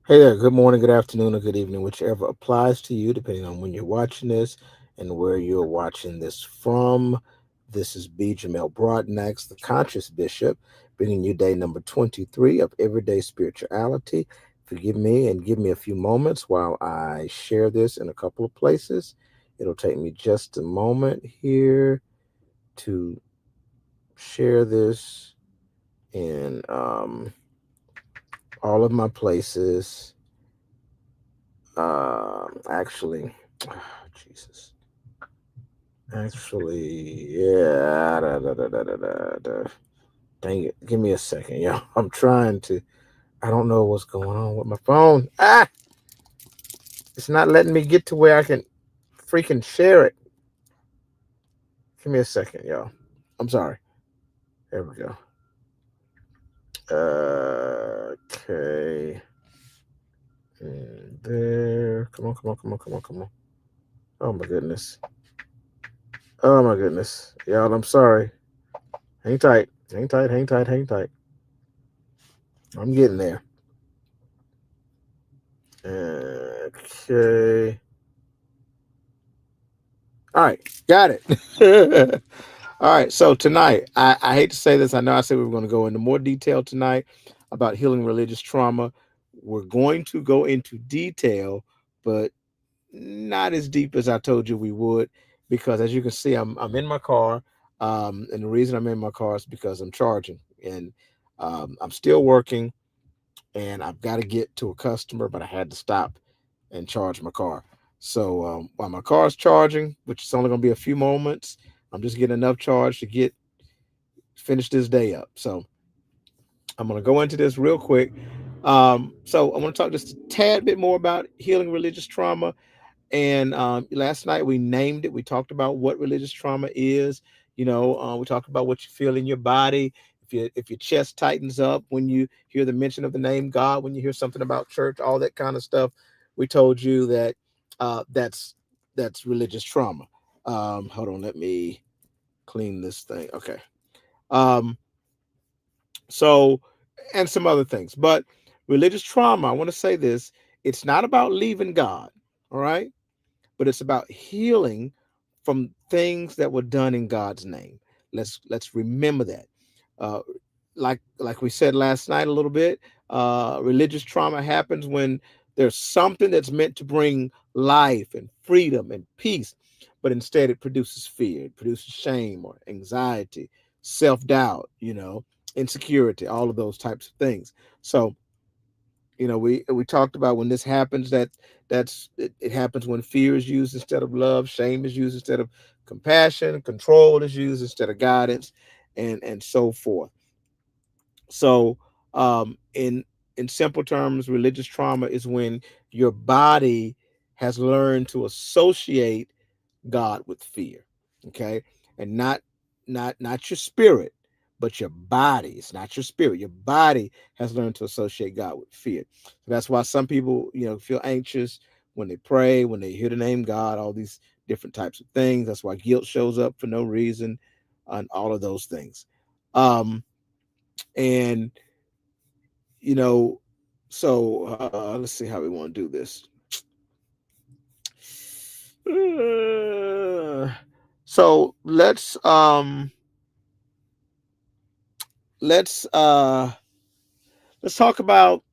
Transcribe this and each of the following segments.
Hey there, good morning, good afternoon, or good evening, whichever applies to you, depending on when you're watching this and where you're watching this from. This is B. Jamel Broadnax, the Conscious Bishop, bringing you day number 23 of Everyday Spirituality. Forgive me and give me a few moments while I share this in a couple of places. It'll take me just a moment here to share this in all of my places. Actually, Jesus. Actually, yeah. Dang it. Give me a second, yo. I'm trying to. I don't know what's going on with my phone. It's not letting me get to where I can freaking share it. Give me a second, yo. I'm sorry. There we go. Okay. And there. Come on, come on, come on, come on, come on. Oh my goodness. Oh my goodness. Y'all, I'm sorry. Hang tight. Hang tight, hang tight, hang tight. I'm getting there. Okay. All right. Got it. All right. So tonight, I hate to say this. I know I said we were going to go into more detail tonight about healing religious trauma. We're going to go into detail, but not as deep as I told you we would, because as you can see, I'm in my car. And the reason I'm in my car is because I'm charging and I'm still working and I've got to get to a customer, but I had to stop and charge my car. So while my car is charging, which is only going to be a few moments, I'm just getting enough charge to get finish this day up. So I'm going to go into this real quick. So I want to talk just a tad bit more about healing religious trauma. And last night we named it. We talked about what religious trauma is. We talked about what you feel in your body. If your chest tightens up when you hear the mention of the name God, when you hear something about church, all that kind of stuff. We told you that that's religious trauma. Hold on, let me clean this thing. Okay. Um, so and some other things, but religious trauma. I want to say this: it's not about leaving God. All right, but it's about healing from things that were done in God's name. Let's remember that. Uh, like we said last night a little bit, religious trauma happens when there's something that's meant to bring life and freedom and peace, but instead it produces fear, it produces shame or anxiety, self-doubt, insecurity, all of those types of things. So we talked about when this happens it happens when fear is used instead of love, shame is used instead of compassion, control is used instead of guidance, and so forth. So in simple terms, religious trauma is when your body has learned to associate God with fear. Okay. And not your spirit, but your body. It's not your spirit. Your body has learned to associate God with fear. So that's why some people, feel anxious when they pray, when they hear the name God, all these different types of things. That's why guilt shows up for no reason, and all of those things. And you know, so let's see how we want to do this. Uh, so let's uh let's talk about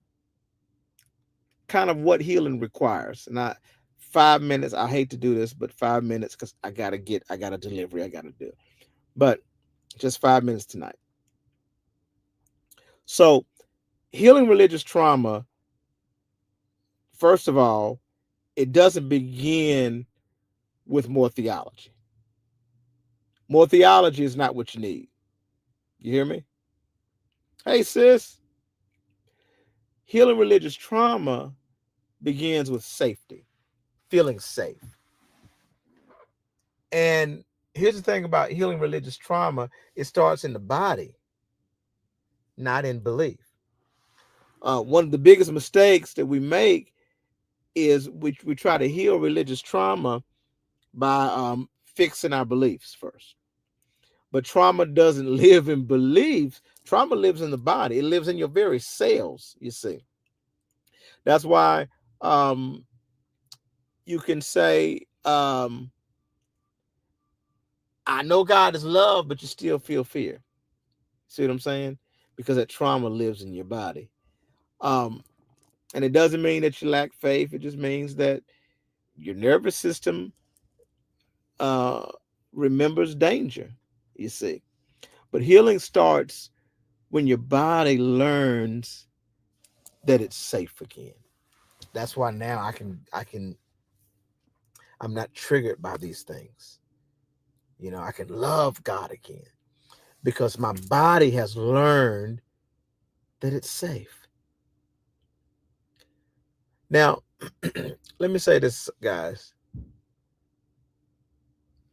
kind of what healing requires. And 5 minutes, I hate to do this, but 5 minutes because I got a delivery I gotta do. But just 5 minutes tonight. So healing religious trauma, first of all, it doesn't begin with more theology. More theology is not what you need. You hear me? Hey sis, healing religious trauma begins with safety, feeling safe. And here's the thing about healing religious trauma: it starts in the body, not in belief. One of the biggest mistakes that we make is we try to heal religious trauma by fixing our beliefs first. But trauma doesn't live in beliefs. Trauma lives in the body. It lives in your very cells, you see. That's why you can say, I know God is love, but you still feel fear. See what I'm saying? Because that trauma lives in your body. Um, and it doesn't mean that you lack faith. It just means that your nervous system uh, remembers danger, you see. But healing starts when your body learns that it's safe again. That's why now I'm not triggered by these things. I can love God again because my body has learned that it's safe. Now, let me say this, guys.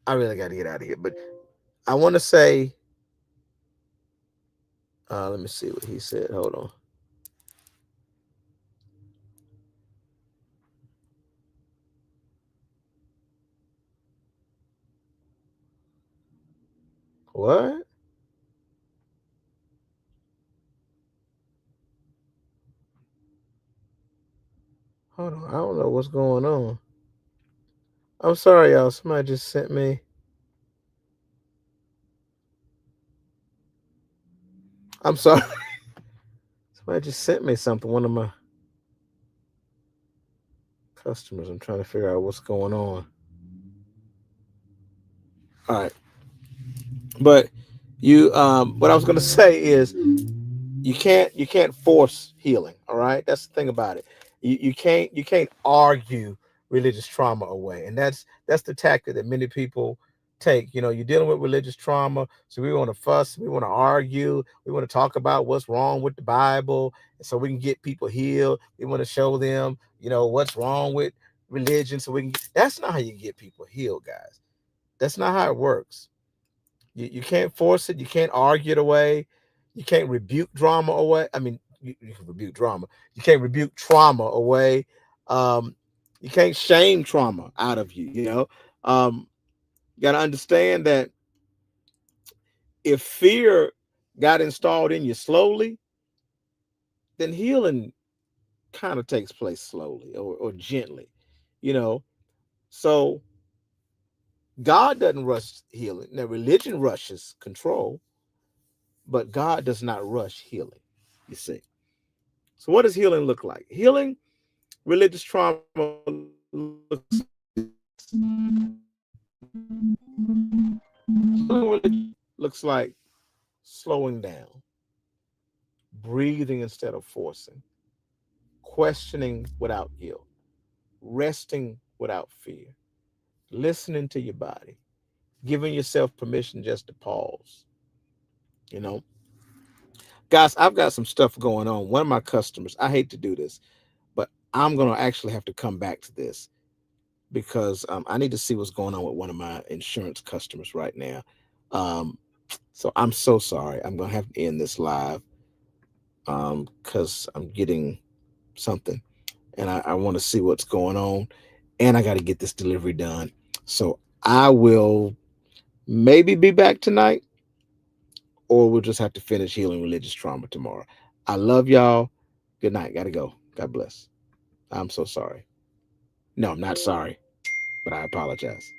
I really got to get out of here, but I want to say, let me see what he said. Hold on. What? Hold on. I don't know what's going on. I'm sorry, y'all. Somebody just sent me. I'm sorry. Somebody just sent me something. One of my customers. I'm trying to figure out what's going on. All right. But what I was gonna say is you can't force healing. All right, that's the thing about it. You can't argue religious trauma away, and that's the tactic that many people take. You're dealing with religious trauma, so we want to fuss, we want to argue, we want to talk about what's wrong with the Bible, so we can get people healed. We want to show them what's wrong with religion, so we can. That's not how you get people healed, guys. That's not how it works. You can't force it. You can't argue it away. You can't rebuke drama away. I mean, you can rebuke drama. You can't rebuke trauma away. Um, you can't shame trauma out of you. You got to understand that if fear got installed in you slowly, then healing kind of takes place slowly or gently. You know, so God doesn't rush healing. Now, religion rushes control, but God does not rush healing. You see. So, what does healing look like? Religious trauma looks like slowing down, breathing instead of forcing, questioning without guilt, resting without fear, listening to your body, giving yourself permission just to pause. You know, guys, I've got some stuff going on. One of my customers, I hate to do this, but I'm going to actually have to come back to this because I need to see what's going on with one of my insurance customers right now. Um, so I'm so sorry. I'm going to have to end this live because I'm getting something and I want to see what's going on. And I got to get this delivery done. So I will maybe be back tonight or we'll just have to finish healing religious trauma tomorrow. I love y'all. Good night. Got to go. God bless. I'm so sorry. No, I'm not sorry, but I apologize.